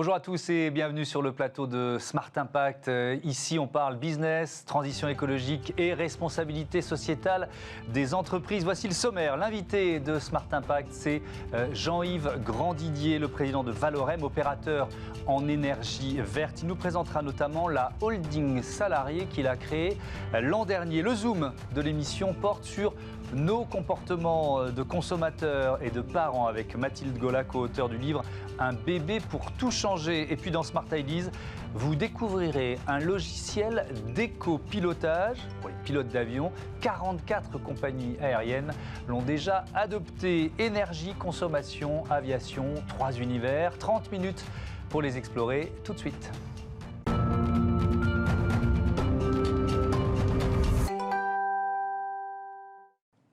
Bonjour à tous et bienvenue sur le plateau de Smart Impact. Ici, on parle business, transition écologique et responsabilité sociétale des entreprises. Voici le sommaire. L'invité de Smart Impact, c'est Jean-Yves Grandidier, le président de Valorem, opérateur en énergie verte. Il nous présentera notamment la holding salariée qu'il a créée l'an dernier. Le zoom de l'émission porte sur nos comportements de consommateurs et de parents avec Mathilde Golac, auteur du livre Un bébé pour tout changer. Et puis dans Smart Ideas, vous découvrirez un logiciel d'éco-pilotage pour les pilotes d'avion. 44 compagnies aériennes l'ont déjà adopté. Énergie, consommation, aviation, 3 univers. 30 minutes pour les explorer tout de suite.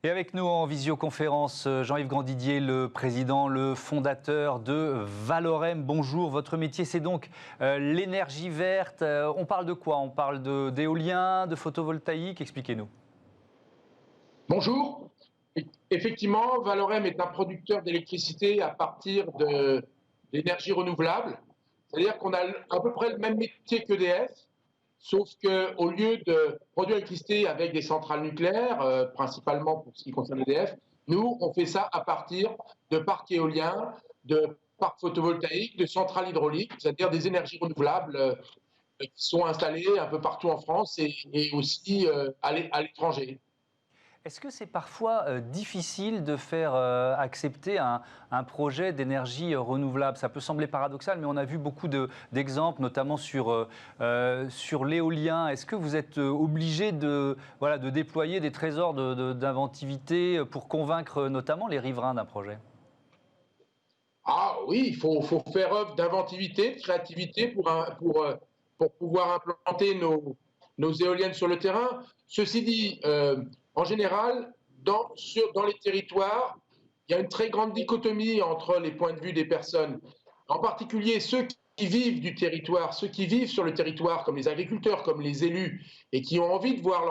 Et avec nous en visioconférence, Jean-Yves Grandidier, le président, le fondateur de Valorem. Bonjour, votre métier c'est donc l'énergie verte. On parle de quoi? On parle d'éolien, de photovoltaïque? Expliquez-nous. Bonjour. Effectivement, Valorem est un producteur d'électricité à partir d'énergie renouvelable. C'est-à-dire qu'on a à peu près le même métier qu'EDF. Sauf qu'au lieu de produire l'électricité avec des centrales nucléaires, principalement pour ce qui concerne EDF, nous, on fait ça à partir de parcs éoliens, de parcs photovoltaïques, de centrales hydrauliques, c'est-à-dire des énergies renouvelables qui sont installées un peu partout en France et aussi à l'étranger. Est-ce que c'est parfois difficile de faire accepter un projet d'énergie renouvelable? Ça peut sembler paradoxal, mais on a vu beaucoup d'exemples, notamment sur l'éolien. Est-ce que vous êtes obligé de déployer des trésors d'inventivité pour convaincre notamment les riverains d'un projet? Ah oui, il faut faire œuvre d'inventivité, de créativité pour pouvoir implanter nos éoliennes sur le terrain. Ceci dit, en général, dans les territoires, il y a une très grande dichotomie entre les points de vue des personnes. En particulier ceux qui vivent du territoire, ceux qui vivent sur le territoire, comme les agriculteurs, comme les élus, et qui ont envie de voir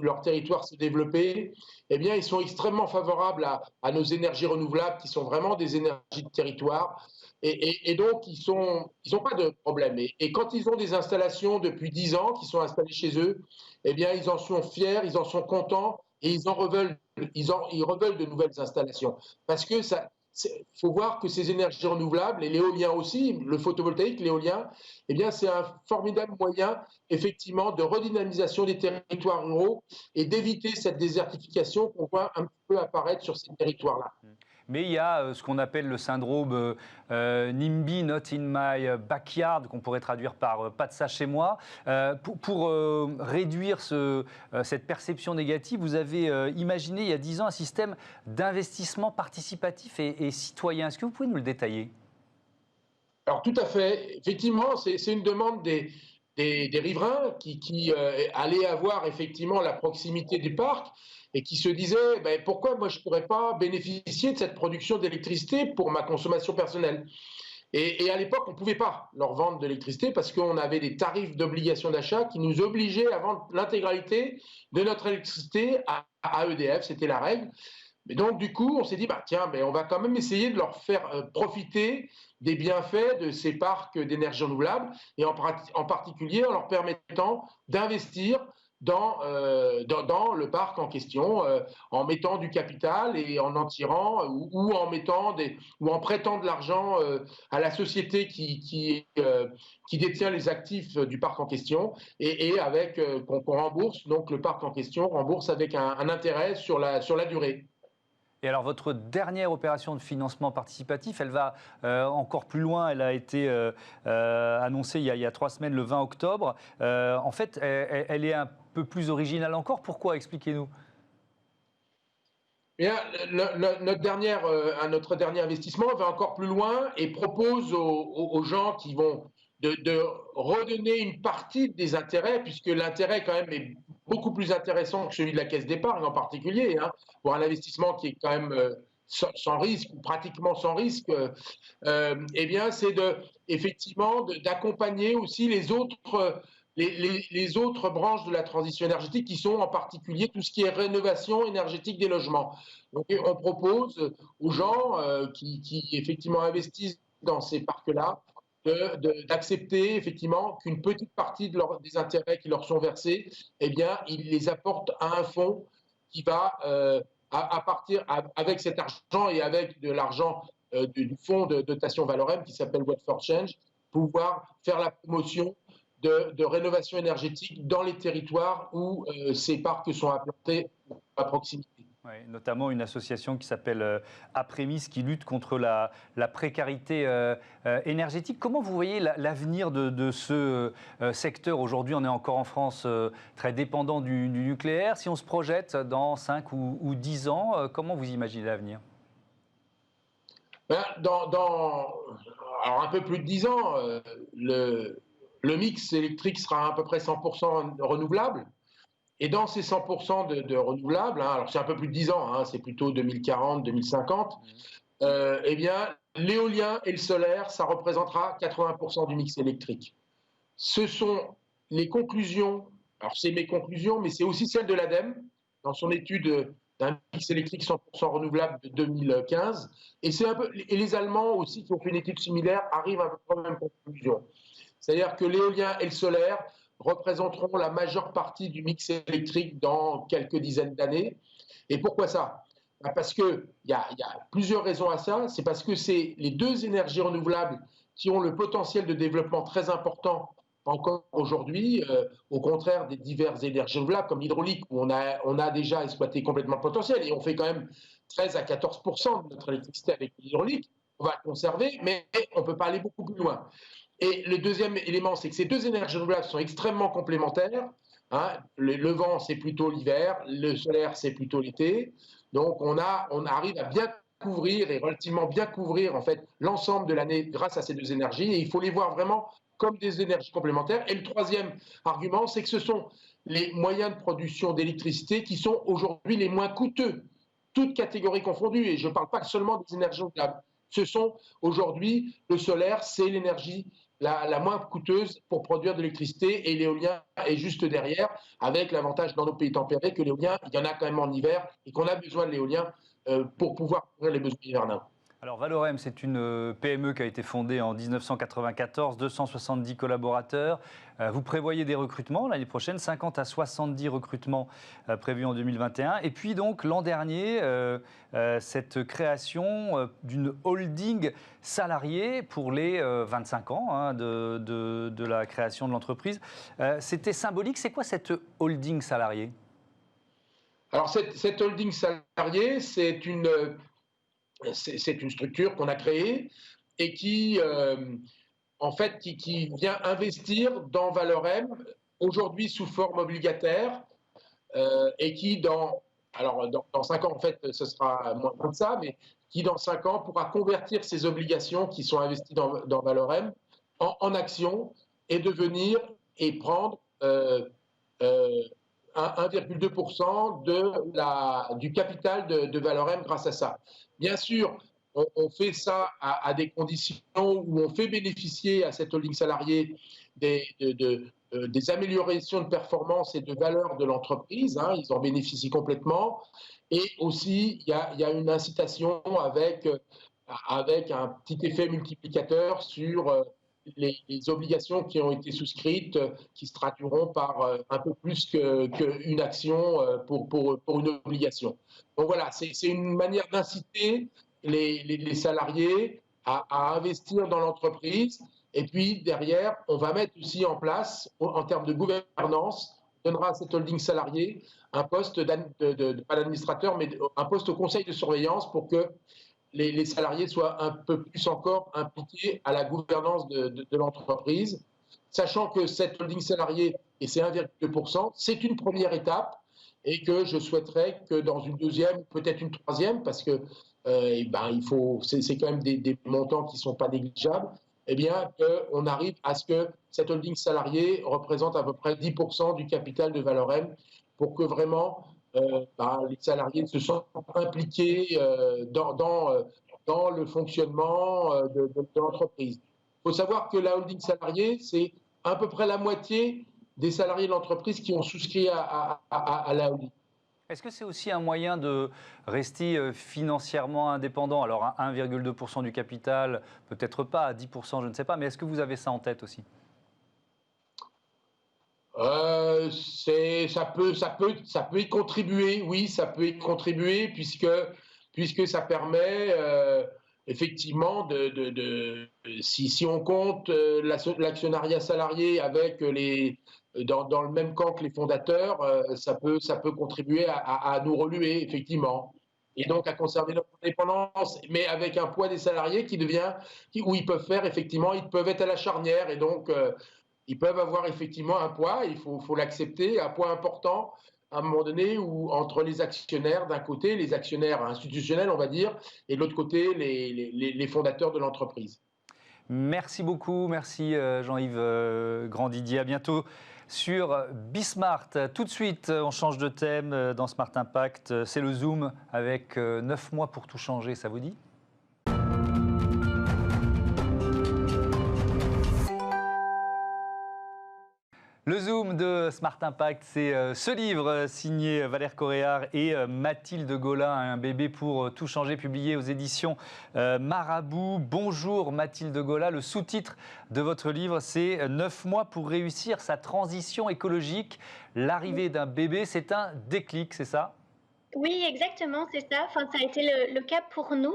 leur territoire se développer, eh bien, ils sont extrêmement favorables à nos énergies renouvelables, qui sont vraiment des énergies de territoire. Et donc, ils ont pas de problème. Et quand ils ont des installations depuis 10 ans, qui sont installées chez eux, eh bien, ils en sont fiers, ils en sont contents, et ils reveulent de nouvelles installations. Parce que faut voir que ces énergies renouvelables, et l'éolien aussi, le photovoltaïque, l'éolien, eh bien, c'est un formidable moyen, effectivement, de redynamisation des territoires ruraux et d'éviter cette désertification qu'on voit un petit peu apparaître sur ces territoires-là. Mais il y a ce qu'on appelle le syndrome NIMBY, Not in my backyard, qu'on pourrait traduire par pas de ça chez moi. Pour réduire cette perception négative, vous avez imaginé il y a 10 ans un système d'investissement participatif et citoyen. Est-ce que vous pouvez nous le détailler? Alors tout à fait. Effectivement, c'est une demande des riverains qui allaient avoir effectivement la proximité du parc et qui se disaient pourquoi moi je ne pourrais pas bénéficier de cette production d'électricité pour ma consommation personnelle. Et à l'époque, on ne pouvait pas leur vendre de l'électricité parce qu'on avait des tarifs d'obligation d'achat qui nous obligeaient à vendre l'intégralité de notre électricité à EDF, c'était la règle. Mais donc, du coup, on s'est dit, on va quand même essayer de leur faire profiter des bienfaits de ces parcs d'énergie renouvelable et en particulier en leur permettant d'investir dans le parc en question, en mettant du capital et en tirant ou en prêtant de l'argent à la société qui détient les actifs du parc en question et avec qu'on rembourse. Donc, le parc en question rembourse avec un intérêt sur la durée. Et alors, votre dernière opération de financement participatif, elle va encore plus loin. Elle a été annoncée il y a 3 semaines, le 20 octobre. En fait, elle est un peu plus originale encore. Pourquoi? Expliquez-nous. Bien, notre dernier investissement va encore plus loin et propose aux gens qui vont de redonner une partie des intérêts, puisque l'intérêt quand même est beaucoup plus intéressant que celui de la caisse d'épargne en particulier, pour un investissement qui est quand même sans risque, ou pratiquement sans risque, eh bien c'est effectivement d'accompagner aussi les autres branches de la transition énergétique qui sont en particulier tout ce qui est rénovation énergétique des logements. Donc on propose aux gens qui effectivement investissent dans ces parcs-là d'accepter effectivement qu'une petite partie des intérêts qui leur sont versés, eh bien, ils les apportent à un fonds qui va, à partir, avec cet argent et avec de l'argent du fonds de dotation Valorem qui s'appelle What for Change, pouvoir faire la promotion de rénovation énergétique dans les territoires où ces parcs sont implantés à proximité. Oui, notamment une association qui s'appelle Aprémis, qui lutte contre la précarité énergétique. Comment vous voyez l'avenir de ce secteur? Aujourd'hui, on est encore en France très dépendant du nucléaire. Si on se projette dans 5 ou 10 ans, comment vous imaginez l'avenir? Ben, alors un peu plus de 10 ans, le mix électrique sera à peu près 100% renouvelable. Et dans ces 100% de renouvelables, hein, alors c'est un peu plus de 10 ans, hein, c'est plutôt 2040, 2050, eh bien, l'éolien et le solaire, ça représentera 80% du mix électrique. Ce sont les conclusions, alors c'est mes conclusions, mais c'est aussi celle de l'ADEME, dans son étude d'un mix électrique 100% renouvelable de 2015. Et les Allemands aussi, qui ont fait une étude similaire, arrivent à peu près à la même conclusion. C'est-à-dire que l'éolien et le solaire représenteront la majeure partie du mix électrique dans quelques dizaines d'années. Et pourquoi ça? Parce qu'il y a plusieurs raisons à ça. C'est parce que c'est les deux énergies renouvelables qui ont le potentiel de développement très important encore aujourd'hui, au contraire des diverses énergies renouvelables comme l'hydraulique, où on a déjà exploité complètement le potentiel et on fait quand même 13 à 14% de notre électricité avec l'hydraulique. On va le conserver, mais on ne peut pas aller beaucoup plus loin. Et le deuxième élément, c'est que ces deux énergies renouvelables sont extrêmement complémentaires. Hein. Le vent, c'est plutôt l'hiver, le solaire, c'est plutôt l'été. Donc, on arrive à bien couvrir et relativement bien couvrir en fait l'ensemble de l'année grâce à ces deux énergies. Et il faut les voir vraiment comme des énergies complémentaires. Et le troisième argument, c'est que ce sont les moyens de production d'électricité qui sont aujourd'hui les moins coûteux, toutes catégories confondues. Et je ne parle pas seulement des énergies renouvelables. Ce sont aujourd'hui, le solaire, c'est l'énergie la moins coûteuse pour produire de l'électricité, et l'éolien est juste derrière, avec l'avantage dans nos pays tempérés que l'éolien, il y en a quand même en hiver et qu'on a besoin de l'éolien pour pouvoir couvrir les besoins hivernaux. Alors Valorem, c'est une PME qui a été fondée en 1994, 270 collaborateurs. Vous prévoyez des recrutements l'année prochaine, 50 à 70 recrutements prévus en 2021. Et puis donc l'an dernier, cette création d'une holding salariée pour les 25 ans hein, de la création de l'entreprise. C'était symbolique. C'est quoi cette holding salariée? Alors cette holding salariée, c'est une structure qu'on a créée et qui, en fait, qui vient investir dans Valorem, aujourd'hui sous forme obligataire, et qui, dans 5 ans, en fait, ce sera moins de ça, mais qui, dans 5 ans, pourra convertir ces obligations qui sont investies dans Valorem en actions et devenir et prendre 1,2% du capital de Valorem grâce à ça. Bien sûr, on fait ça à des conditions où on fait bénéficier à cette holding salariée des améliorations de performance et de valeur de l'entreprise. Hein, ils en bénéficient complètement. Et aussi, il y a une incitation avec un petit effet multiplicateur sur les obligations qui ont été souscrites, qui se traduiront par un peu plus qu'une action pour une obligation. Donc voilà, c'est une manière d'inciter les salariés à investir dans l'entreprise. Et puis derrière, on va mettre aussi en place, en termes de gouvernance, on donnera à cette holding salariée un poste, pas d'administrateur, mais un poste au conseil de surveillance pour que les salariés soient un peu plus encore impliqués à la gouvernance de l'entreprise, sachant que cette holding salariée, et c'est 1,2%, c'est une première étape et que je souhaiterais que dans une deuxième, peut-être une troisième, parce que c'est quand même des montants qui ne sont pas négligeables, eh bien, qu'on arrive à ce que cette holding salariée représente à peu près 10% du capital de Valorem pour que vraiment les salariés se sentent impliqués dans le fonctionnement de l'entreprise. Il faut savoir que la holding salariée, c'est à peu près la moitié des salariés de l'entreprise qui ont souscrit à la holding. Est-ce que c'est aussi un moyen de rester financièrement indépendant? Alors, à 1,2% du capital, peut-être pas, à 10%, je ne sais pas, mais est-ce que vous avez ça en tête aussi? Ça peut y contribuer, oui, ça peut y contribuer puisque ça permet effectivement si on compte l'actionnariat salarié avec dans le même camp que les fondateurs, ça peut contribuer à nous reluer, effectivement. Et donc à conserver notre indépendance, mais avec un poids des salariés où ils peuvent faire, effectivement, ils peuvent être à la charnière. Et donc, ils peuvent avoir effectivement un poids, il faut l'accepter, un poids important à un moment donné, où entre les actionnaires d'un côté, les actionnaires institutionnels, on va dire, et de l'autre côté, les fondateurs de l'entreprise. Merci beaucoup, merci Jean-Yves Grandidier. À bientôt sur Bismart. Tout de suite, on change de thème dans Smart Impact. C'est le Zoom avec 9 mois pour tout changer. Ça vous dit? Le Zoom de Smart Impact, c'est ce livre signé Valère Coréard et Mathilde Gola, Un bébé pour tout changer, publié aux éditions Marabout. Bonjour Mathilde Gola, le sous-titre de votre livre, c'est 9 mois pour réussir sa transition écologique. L'arrivée d'un bébé, c'est un déclic, c'est ça? Oui, exactement, c'est ça. Enfin, ça a été le cas pour nous,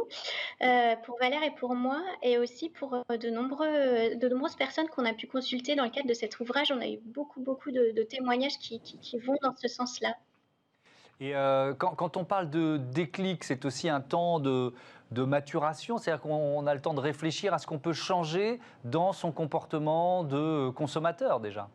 pour Valère et pour moi, et aussi pour de nombreuses personnes qu'on a pu consulter dans le cadre de cet ouvrage. On a eu beaucoup de témoignages qui vont dans ce sens-là. Et quand on parle de déclic, c'est aussi un temps de maturation, c'est-à-dire qu'on a le temps de réfléchir à ce qu'on peut changer dans son comportement de consommateur déjà.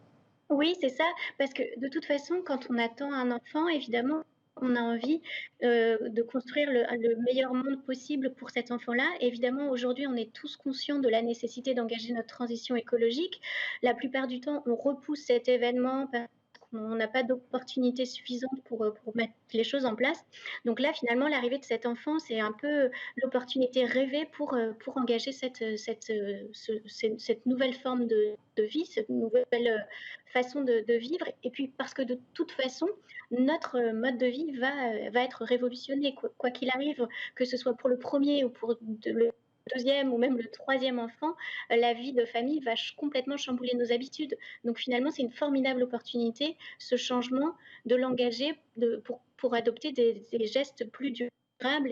Oui, c'est ça, parce que de toute façon, quand on attend un enfant, évidemment, on a envie de construire le meilleur monde possible pour cet enfant-là. Évidemment, aujourd'hui, on est tous conscients de la nécessité d'engager notre transition écologique. La plupart du temps, on repousse cet événement parce qu'on n'a pas d'opportunité suffisante pour mettre les choses en place. Donc là, finalement, l'arrivée de cet enfant, c'est un peu l'opportunité rêvée pour engager cette nouvelle forme de vie, cette nouvelle façon de vivre. Et puis parce que de toute façon, notre mode de vie va être révolutionné, quoi qu'il arrive, que ce soit pour le premier ou pour le deuxième ou même le troisième enfant, la vie de famille va complètement chambouler nos habitudes. Donc finalement, c'est une formidable opportunité, ce changement, de l'engager pour adopter des gestes plus durables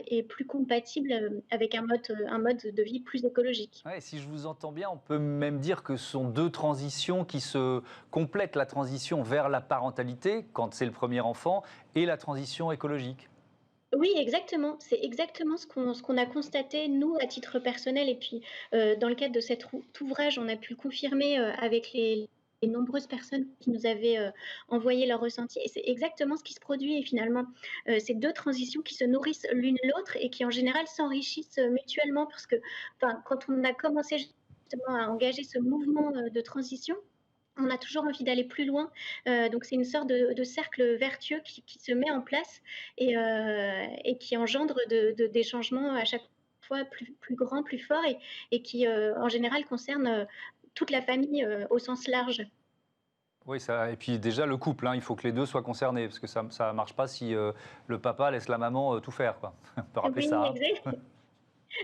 et plus compatibles avec un mode de vie plus écologique. Ouais, si je vous entends bien, on peut même dire que ce sont deux transitions qui se complètent, la transition vers la parentalité, quand c'est le premier enfant, et la transition écologique. Oui, exactement. C'est exactement ce qu'on a constaté, nous, à titre personnel. Et puis, dans le cadre de cet ouvrage, on a pu le confirmer avec les nombreuses personnes qui nous avaient envoyé leur ressenti. Et c'est exactement ce qui se produit. Et finalement, ces deux transitions qui se nourrissent l'une l'autre et qui, en général, s'enrichissent mutuellement. Parce que, enfin, quand on a commencé justement à engager ce mouvement de transition, on a toujours envie d'aller plus loin, donc c'est une sorte de cercle vertueux qui se met en place et qui engendre des changements à chaque fois plus grands, plus forts et qui, en général concernent, toute la famille, au sens large. Oui, ça, et puis déjà le couple, hein, il faut que les deux soient concernés, parce que ça ne marche pas si le papa laisse la maman tout faire, quoi. On peut rappeler Oui, ça, hein. exact.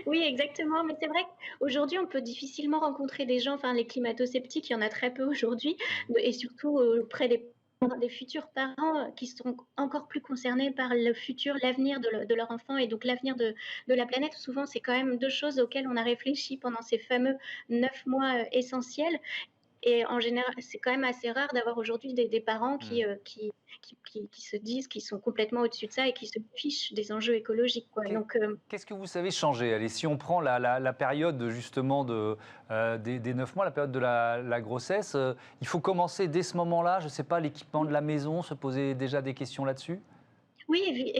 Oui, exactement, mais c'est vrai qu'aujourd'hui, on peut difficilement rencontrer des gens, enfin les climato-sceptiques, il y en a très peu aujourd'hui, et surtout auprès des futurs parents qui sont encore plus concernés par le futur, l'avenir de leur enfant et donc l'avenir de la planète. Souvent, c'est quand même 2 choses auxquelles on a réfléchi pendant ces fameux 9 mois essentiels. Et en général, c'est quand même assez rare d'avoir aujourd'hui des parents Mm. qui se disent qu'ils sont complètement au-dessus de ça et qui se fichent des enjeux écologiques, quoi. Qu'est- Donc, Qu'est-ce que vous savez changer? Allez, si on prend la période justement des 9 mois, la période de la grossesse, il faut commencer dès ce moment-là, je ne sais pas, l'équipement de la maison, se poser déjà des questions là-dessus? oui,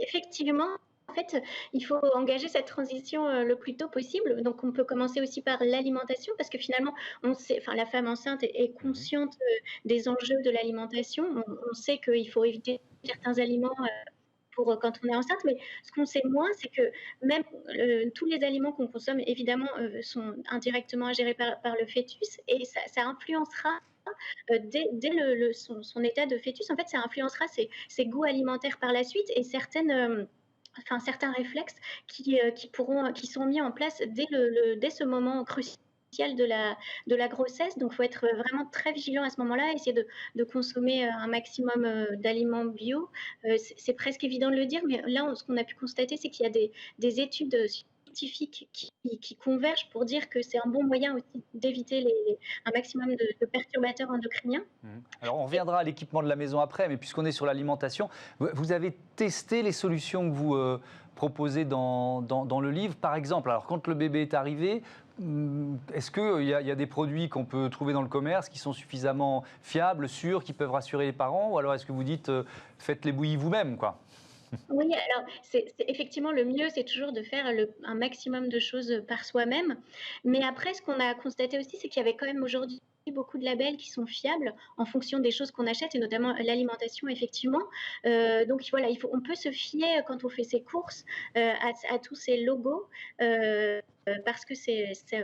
effectivement, en fait, il faut engager cette transition, le plus tôt possible. Donc on peut commencer aussi par l'alimentation parce que finalement, on sait enfin la femme enceinte est Mhm. consciente, des enjeux de l'alimentation. On sait qu'il faut éviter certains aliments, pour, quand on est enceinte, mais ce qu'on sait moins, c'est que même, tous les aliments qu'on consomme évidemment, sont indirectement ingérés par le fœtus et ça influencera dès son état de fœtus. En fait, ça influencera ses goûts alimentaires par la suite et certains réflexes qui sont mis en place dès ce moment crucial de la grossesse. Donc, il faut être vraiment très vigilant à ce moment-là, essayer de consommer un maximum d'aliments bio. C'est presque évident de le dire, mais là, ce qu'on a pu constater, c'est qu'il y a des études scientifiques qui convergent pour dire que c'est un bon moyen aussi d'éviter un maximum de perturbateurs endocriniens. Alors, on reviendra à l'équipement de la maison après, mais puisqu'on est sur l'alimentation, vous avez testé les solutions que vous proposez dans le livre. Par exemple, alors quand le bébé est arrivé, est-ce qu'il y a des produits qu'on peut trouver dans le commerce qui sont suffisamment fiables, sûrs, qui peuvent rassurer les parents? Ou alors est-ce que vous dites, faites les bouillies vous-même, quoi? Oui, alors effectivement le mieux, c'est toujours de faire un maximum de choses par soi-même. Mais après, ce qu'on a constaté aussi, c'est qu'il y avait quand même aujourd'hui beaucoup de labels qui sont fiables en fonction des choses qu'on achète et notamment l'alimentation, effectivement. Donc voilà, on peut se fier quand on fait ses courses à tous ces logos. Parce que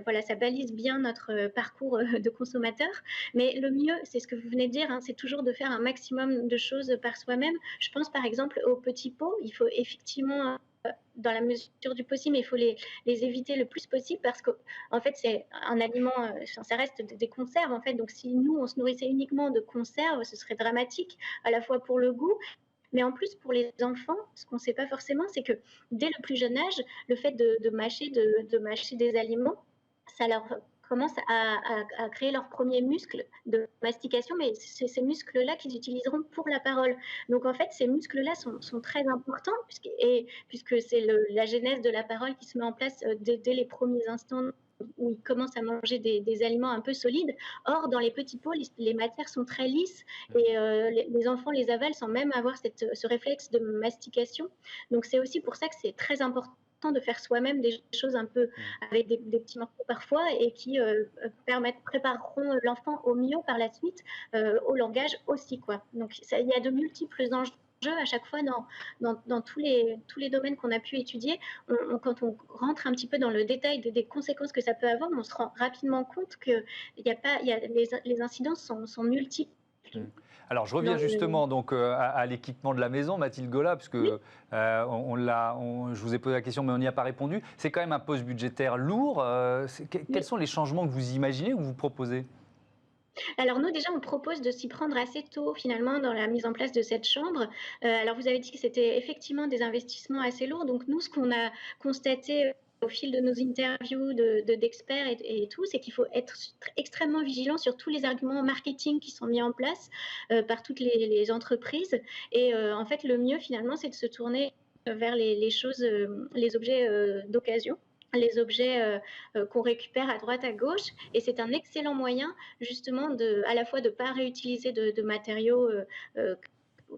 voilà, ça balise bien notre parcours de consommateur. Mais le mieux, c'est ce que vous venez de dire, hein, c'est toujours de faire un maximum de choses par soi-même. Je pense par exemple aux petits pots. Il faut effectivement, dans la mesure du possible, il faut les éviter le plus possible parce qu'en fait, c'est un aliment, ça reste des conserves en fait. Donc si nous, on se nourrissait uniquement de conserves, ce serait dramatique, à la fois pour le goût, mais en plus, pour les enfants, ce qu'on ne sait pas forcément, c'est que dès le plus jeune âge, le fait de mâcher des aliments, ça leur commence à créer leurs premiers muscles de mastication, mais c'est ces muscles-là qu'ils utiliseront pour la parole. Donc en fait, ces muscles-là sont très importants, puisque c'est la genèse de la parole qui se met en place dès les premiers instants où ils commencent à manger des aliments un peu solides. Or, dans les petits pots, les matières sont très lisses et les enfants les avalent sans même avoir ce réflexe de mastication. Donc, c'est aussi pour ça que c'est très important de faire soi-même des choses un peu avec des petits morceaux parfois et qui prépareront l'enfant au mieux par la suite au langage aussi, quoi. Donc, il y a de multiples enjeux à chaque fois dans tous les domaines qu'on a pu étudier. Quand on rentre un petit peu dans le détail des conséquences que ça peut avoir, on se rend rapidement compte que les incidences sont multiples. Alors, je reviens justement donc à l'équipement de la maison, Mathilde Gola, parce Oui. que je vous ai posé la question, mais on n'y a pas répondu. C'est quand même un poste budgétaire lourd. Quels sont les changements que vous imaginez ou vous proposez? Alors nous, déjà, on propose de s'y prendre assez tôt, finalement, dans la mise en place de cette chambre. Alors vous avez dit que c'était effectivement des investissements assez lourds. Donc nous, ce qu'on a constaté au fil de nos interviews d'experts et tout, c'est qu'il faut être extrêmement vigilant sur tous les arguments marketing qui sont mis en place par toutes les entreprises. Et en fait, le mieux, finalement, c'est de se tourner vers les choses, les objets d'occasion, les objets qu'on récupère à droite, à gauche. Et c'est un excellent moyen, justement, à la fois de ne pas réutiliser de matériaux,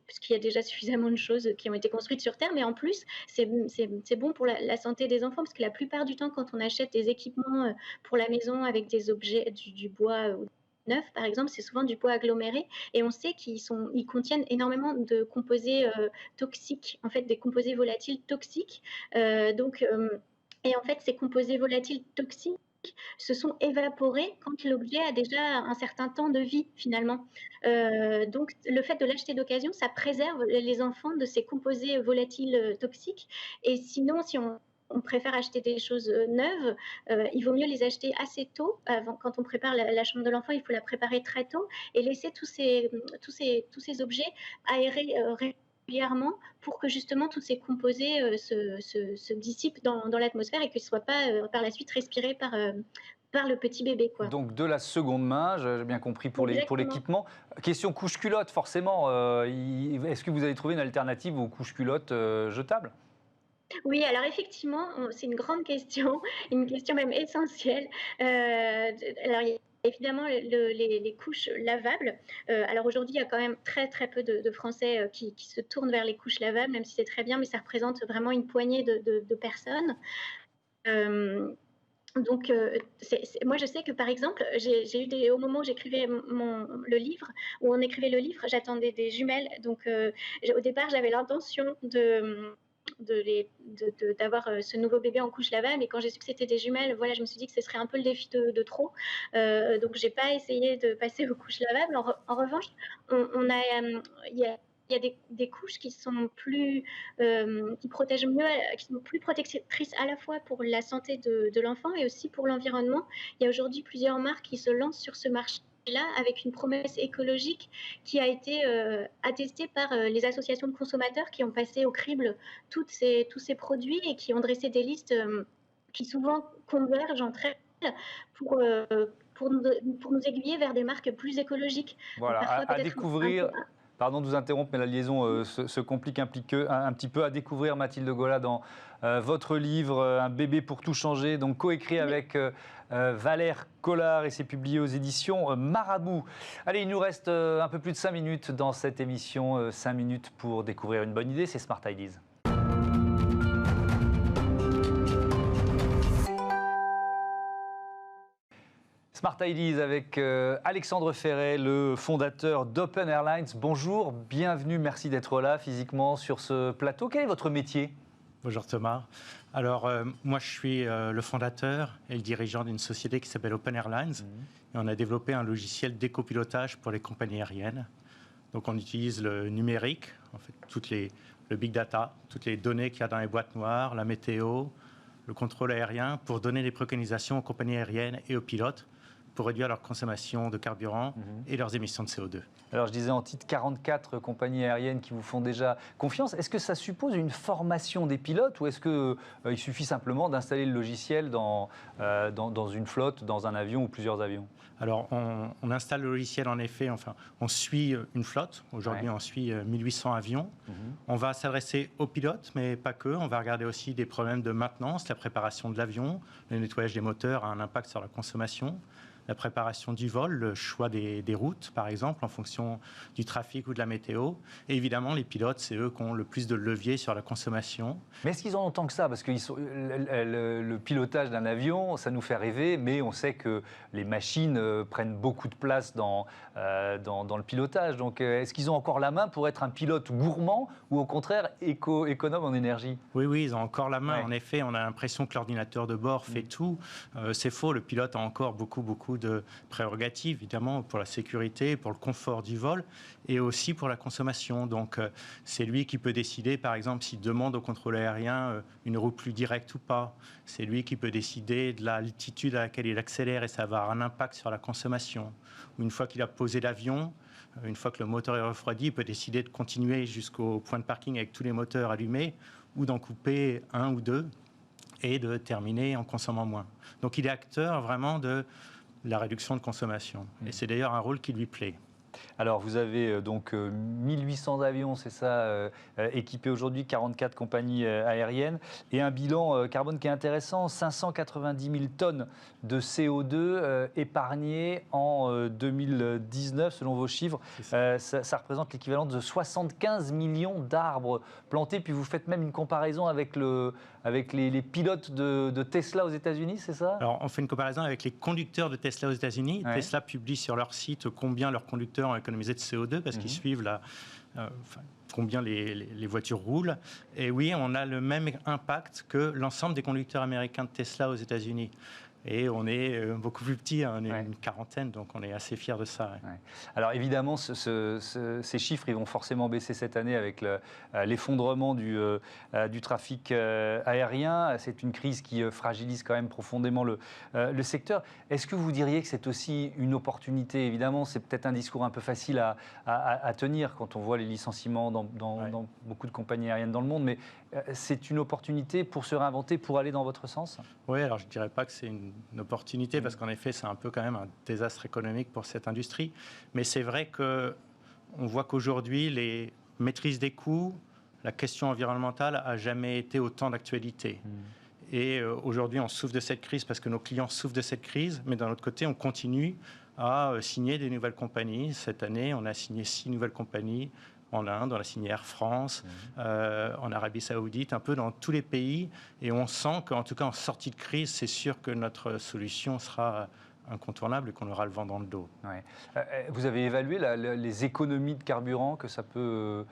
puisqu'il y a déjà suffisamment de choses qui ont été construites sur Terre, mais en plus, c'est bon pour la santé des enfants, parce que la plupart du temps, quand on achète des équipements pour la maison avec des objets, du bois neuf, par exemple, c'est souvent du bois aggloméré, et on sait qu'ils contiennent énormément de composés toxiques, en fait, des composés volatiles toxiques. Et en fait, ces composés volatiles toxiques se sont évaporés quand l'objet a déjà un certain temps de vie, finalement. Donc le fait de l'acheter d'occasion, ça préserve les enfants de ces composés volatiles toxiques. Et sinon, si on préfère acheter des choses neuves, il vaut mieux les acheter assez tôt. Quand on prépare la chambre de l'enfant, il faut la préparer très tôt et laisser tous ces objets aérés régulièrement pour que justement tous ces composés se dissipent dans l'atmosphère et qu'ils ne soient pas par la suite respirés par le petit bébé, quoi. Donc de la seconde main, j'ai bien compris pour Exactement. l'équipement. Question couche-culotte, forcément. Est-ce que vous avez trouvé une alternative aux couches-culottes jetables? Oui, alors effectivement, c'est une grande question, une question même essentielle. Alors, il y a évidemment les couches lavables. Alors aujourd'hui, il y a quand même très très peu de Français qui se tournent vers les couches lavables, même si c'est très bien, mais ça représente vraiment une poignée de personnes. Euh, donc, moi, je sais que par exemple, j'ai eu au moment où j'écrivais le livre, où on écrivait le livre, j'attendais des jumelles. Donc, au départ, j'avais l'intention d'avoir ce nouveau bébé en couche lavable. Et quand j'ai su que c'était des jumelles, voilà, je me suis dit que ce serait un peu le défi de trop. Donc, j'ai pas essayé de passer aux couches lavables. En revanche, il y a des couches qui sont qui protègent mieux, qui sont plus protectrices à la fois pour la santé de l'enfant et aussi pour l'environnement. Il y a aujourd'hui plusieurs marques qui se lancent sur ce marché-là avec une promesse écologique qui a été attestée par les associations de consommateurs qui ont passé au crible tous ces produits et qui ont dressé des listes qui souvent convergent entre elles pour, euh, pour nous aiguiller vers des marques plus écologiques. Donc, Voilà, parfois à peut-être découvrir. Pardon de vous interrompre, mais la liaison se complique un petit peu. À découvrir, Mathilde Gola, dans votre livre Un bébé pour tout changer, donc coécrit avec Valère Collard, et c'est publié aux éditions Marabout. Allez, il nous reste un peu plus de 5 minutes dans cette émission. 5 minutes pour découvrir une bonne idée, c'est Smart Ideas. Smart Ideas avec Alexandre Ferret, le fondateur d'Open Airlines. Bonjour, bienvenue, merci d'être là physiquement sur ce plateau. Quel est votre métier ? Bonjour Thomas. Alors moi je suis le fondateur et le dirigeant d'une société qui s'appelle Open Airlines. Et on a développé un logiciel d'écopilotage pour les compagnies aériennes. Donc on utilise le numérique, en fait le big data, toutes les données qu'il y a dans les boîtes noires, la météo, le contrôle aérien pour donner des préconisations aux compagnies aériennes et aux pilotes pour réduire leur consommation de carburant et leurs émissions de CO2. Alors je disais en titre 44 compagnies aériennes qui vous font déjà confiance. Est-ce que ça suppose une formation des pilotes ou est-ce qu'il suffit simplement d'installer le logiciel dans une flotte, dans un avion ou plusieurs avions ? Alors on installe le logiciel en effet, enfin on suit une flotte. Aujourd'hui on suit 1800 avions. On va s'adresser aux pilotes mais pas que. On va regarder aussi des problèmes de maintenance, la préparation de l'avion, le nettoyage des moteurs a un impact sur la consommation. La préparation du vol, le choix des routes, par exemple, en fonction du trafic ou de la météo. Et évidemment, les pilotes, c'est eux qui ont le plus de levier sur la consommation. Mais est-ce qu'ils en ont tant que ça ? Parce que le pilotage d'un avion, ça nous fait rêver, mais on sait que les machines prennent beaucoup de place dans le pilotage. Donc, est-ce qu'ils ont encore la main pour être un pilote gourmand ou au contraire économe en énergie ? Oui, ils ont encore la main. En effet, on a l'impression que l'ordinateur de bord fait tout. C'est faux, le pilote a encore beaucoup de prérogatives, évidemment, pour la sécurité, pour le confort du vol et aussi pour la consommation. Donc, c'est lui qui peut décider, par exemple, s'il demande au contrôle aérien une route plus directe ou pas. C'est lui qui peut décider de l'altitude à laquelle il accélère et ça va avoir un impact sur la consommation. Ou une fois qu'il a posé l'avion, une fois que le moteur est refroidi, il peut décider de continuer jusqu'au point de parking avec tous les moteurs allumés ou d'en couper un ou deux et de terminer en consommant moins. Donc, il est acteur vraiment de la réduction de consommation. Et c'est d'ailleurs un rôle qui lui plaît. Alors, vous avez donc 1800 avions, c'est ça, équipés aujourd'hui, 44 compagnies aériennes, et un bilan carbone qui est intéressant, 590 000 tonnes de CO2 épargnées en 2019, selon vos chiffres. Ça représente l'équivalent de 75 millions d'arbres plantés, puis vous faites même une comparaison avec les pilotes de Tesla aux États-Unis, c'est ça ? Alors, on fait une comparaison avec les conducteurs de Tesla aux États-Unis. Tesla publie sur leur site combien leurs conducteurs ont économisé de CO2 parce qu'ils suivent combien les voitures roulent. Et oui, on a le même impact que l'ensemble des conducteurs américains de Tesla aux États-Unis. Et on est beaucoup plus petit, on est une quarantaine, donc on est assez fiers de ça. Alors évidemment, ces chiffres ils vont forcément baisser cette année avec l'effondrement du trafic aérien. C'est une crise qui fragilise quand même profondément le secteur. Est-ce que vous diriez que c'est aussi une opportunité ? Évidemment, c'est peut-être un discours un peu facile à tenir quand on voit les licenciements dans beaucoup de compagnies aériennes dans le monde, mais c'est une opportunité pour se réinventer, pour aller dans votre sens ? Oui, alors je ne dirais pas que c'est une opportunité, parce qu'en effet, c'est un peu quand même un désastre économique pour cette industrie. Mais c'est vrai qu'on voit qu'aujourd'hui, les maîtrises des coûts, la question environnementale n'a jamais été autant d'actualité. Et aujourd'hui, on souffre de cette crise parce que nos clients souffrent de cette crise, mais d'un autre côté, on continue à signer des nouvelles compagnies. Cette année, on a signé 6 nouvelles compagnies en Inde, on a signé Air France, en Arabie Saoudite, un peu dans tous les pays. Et on sent qu'en tout cas, en sortie de crise, c'est sûr que notre solution sera incontournable et qu'on aura le vent dans le dos. Vous avez évalué les économies de carburant que ça peut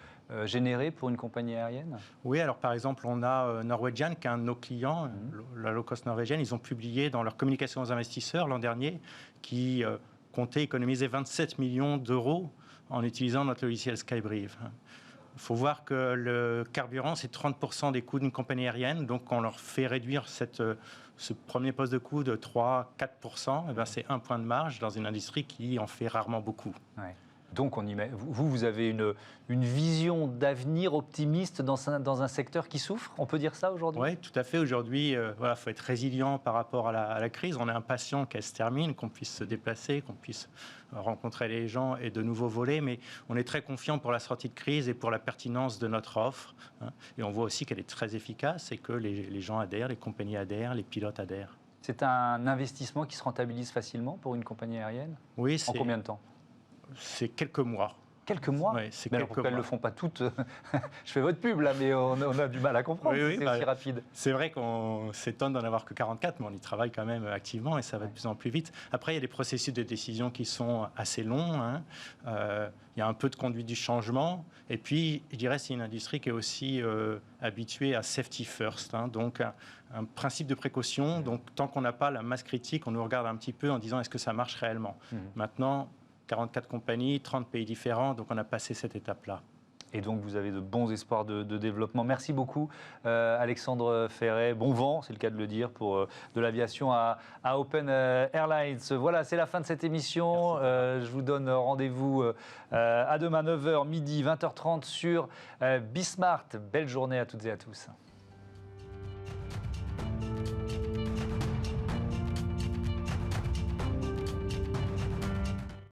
générer pour une compagnie aérienne? Oui, alors par exemple, on a Norwegian, qui est un de nos clients, la low cost norvégienne. Ils ont publié dans leur communication aux investisseurs l'an dernier qui comptait économiser 27 millions d'euros en utilisant notre logiciel Skybrief. Il faut voir que le carburant, c'est 30% des coûts d'une compagnie aérienne. Donc, on leur fait réduire ce premier poste de coût de 3-4%. C'est un point de marge dans une industrie qui en fait rarement beaucoup. Ouais. Donc, vous avez une vision d'avenir optimiste dans un secteur qui souffre? On peut dire ça aujourd'hui? Oui, tout à fait. Aujourd'hui, il faut être résilient par rapport à la crise. On est impatient qu'elle se termine, qu'on puisse se déplacer, qu'on puisse rencontrer les gens et de nouveau voler. Mais on est très confiant pour la sortie de crise et pour la pertinence de notre offre. Et on voit aussi qu'elle est très efficace et que les gens adhèrent, les compagnies adhèrent, les pilotes adhèrent. C'est un investissement qui se rentabilise facilement pour une compagnie aérienne? Oui, en combien de temps? C'est quelques mois. Quelques mois? Oui, c'est mais quelques pourquoi mois. elles ne le font pas toutes? Je fais votre pub là, mais on a du mal à comprendre si c'est aussi rapide. C'est vrai qu'on s'étonne d'en avoir que 44, mais on y travaille quand même activement et ça va de plus en plus vite. Après, il y a des processus de décision qui sont assez longs. Il y a un peu de conduite du changement. Et puis, je dirais, c'est une industrie qui est aussi habituée à safety first. Donc, un principe de précaution. Donc, tant qu'on n'a pas la masse critique, on nous regarde un petit peu en disant est-ce que ça marche réellement? Maintenant, 44 compagnies, 30 pays différents, donc on a passé cette étape-là. Et donc vous avez de bons espoirs de développement. Merci beaucoup Alexandre Ferret. Bon vent, c'est le cas de le dire, pour de l'aviation à Open Airlines. Voilà, c'est la fin de cette émission. Je vous donne rendez-vous à demain 9h, midi, 20h30 sur Bismart. Belle journée à toutes et à tous.